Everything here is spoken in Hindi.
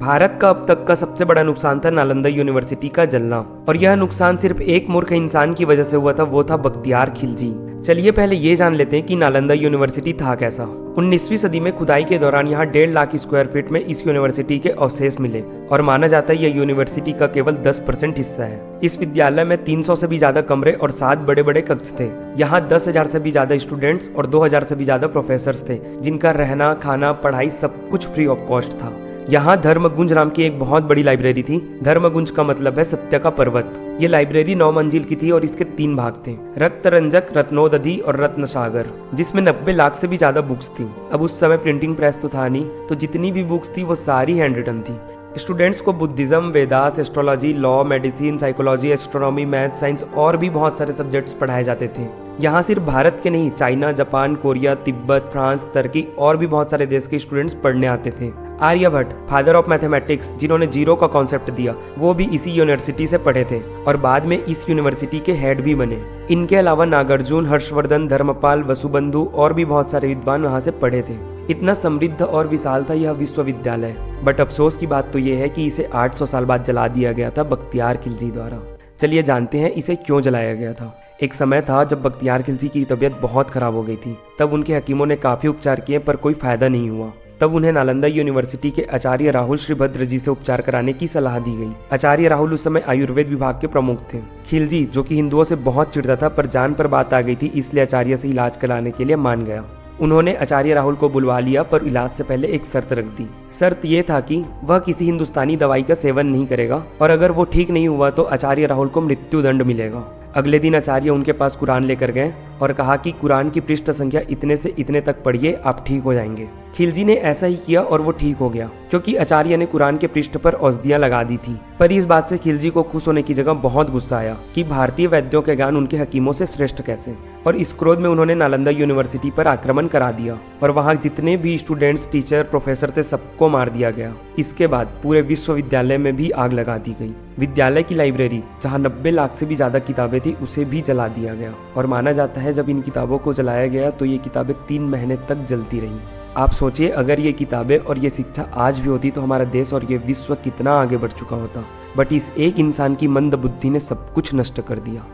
भारत का अब तक का सबसे बड़ा नुकसान था नालंदा यूनिवर्सिटी का जलना, और यह नुकसान सिर्फ एक मूर्ख इंसान की वजह से हुआ था, वो था बख्तियार खिलजी। चलिए पहले ये जान लेते हैं कि नालंदा यूनिवर्सिटी था कैसा। 19वीं सदी में खुदाई के दौरान यहाँ 1.5 लाख स्क्वायर फीट में इस यूनिवर्सिटी के अवशेष मिले, और माना जाता है यह यूनिवर्सिटी का केवल 10% हिस्सा है। इस विद्यालय में 300 से भी ज्यादा कमरे और 7 बड़े बड़े कक्ष थे। यहाँ 10,000 से भी ज्यादा स्टूडेंट्स और 2,000 से भी ज्यादा प्रोफेसर्स थे, जिनका रहना, खाना, पढ़ाई सब कुछ फ्री ऑफ कॉस्ट था। यहाँ धर्मगुंज नाम की एक बहुत बड़ी लाइब्रेरी थी। धर्मगुंज का मतलब है सत्य का पर्वत। ये लाइब्रेरी 9 मंजिल की थी और इसके 3 भाग थे, रक्तरंजक, रत्नोदधि और रत्नसागर, जिसमें 90 लाख से भी ज्यादा बुक्स थी। अब उस समय प्रिंटिंग प्रेस तो था नहीं, तो जितनी भी बुक्स थी वो सारी हैंड रिटन थी। स्टूडेंट्स को Buddhism, Vedas, astrology, law, medicine, psychology, astronomy, math, science और भी बहुत सारे सब्जेक्ट्स पढ़ाए जाते थे। यहाँ सिर्फ भारत के नहीं, China, Japan, Korea, Tibet, France, Turkey और भी बहुत सारे देश के स्टूडेंट्स पढ़ने आते थे। आर्यभट्ट, फादर ऑफ मैथमेटिक्स, जिन्होंने जीरो का कॉन्सेप्ट दिया, वो भी इसी यूनिवर्सिटी से पढ़े थे और बाद में इस यूनिवर्सिटी के हेड भी बने। इनके अलावा नागार्जुन, हर्षवर्धन, धर्मपाल, वसुबंधु और भी बहुत सारे विद्वान वहाँ से पढ़े थे। इतना समृद्ध और विशाल था यह विश्वविद्यालय। बट अफसोस की बात तो ये है कि इसे 800 साल बाद जला दिया गया था बख्तियार खिलजी द्वारा। चलिए जानते हैं इसे क्यों जलाया गया था। एक समय था जब बख्तियार खिलजी की तबीयत बहुत खराब हो गई थी। तब उनके हकीमों ने काफी उपचार किए पर कोई फायदा नहीं हुआ। तब उन्हें नालंदा यूनिवर्सिटी के आचार्य राहुल श्रीभद्र जी से उपचार कराने की सलाह दी गई। आचार्य राहुल उस समय आयुर्वेद विभाग के प्रमुख थे। खिलजी, जो कि हिंदुओं से बहुत चिढ़ता था, पर जान पर बात आ गई थी, इसलिए आचार्य से इलाज कराने के लिए मान गया। उन्होंने आचार्य राहुल को बुलवा लिया, पर इलाज से पहले एक शर्त रख दी। शर्त यह था कि वह किसी हिंदुस्तानी दवाई का सेवन नहीं करेगा, और अगर वो ठीक नहीं हुआ तो आचार्य राहुल को मृत्युदंड मिलेगा। अगले दिन आचार्य उनके पास कुरान लेकर गए और कहा कि कुरान की पृष्ठ संख्या इतने से इतने तक पढ़िए, आप ठीक हो जाएंगे। खिलजी ने ऐसा ही किया और वो ठीक हो गया, क्योंकि आचार्य ने कुरान के पृष्ठ पर औषधियां लगा दी थी। पर इस बात से खिलजी को खुश होने की जगह बहुत गुस्सा आया कि भारतीय वैद्यों के ज्ञान उनके हकीमों से श्रेष्ठ कैसे, और इस क्रोध में उन्होंने नालंदा यूनिवर्सिटी पर आक्रमण करा दिया और वहाँ जितने भी स्टूडेंट्स, टीचर, प्रोफेसर थे सबको मार दिया गया। इसके बाद पूरे विश्वविद्यालय में भी आग लगा दी गई। विद्यालय की लाइब्रेरी, जहाँ 90 लाख से भी ज्यादा किताबें थी, उसे भी जला दिया गया, और माना जाता है जब इन किताबों को जलाया गया तो ये किताबें 3 महीने तक जलती रही। आप सोचिए, अगर ये किताबें और ये शिक्षा आज भी होती तो हमारा देश और ये विश्व कितना आगे बढ़ चुका होता। बट इस एक इंसान की मंद बुद्धि ने सब कुछ नष्ट कर दिया।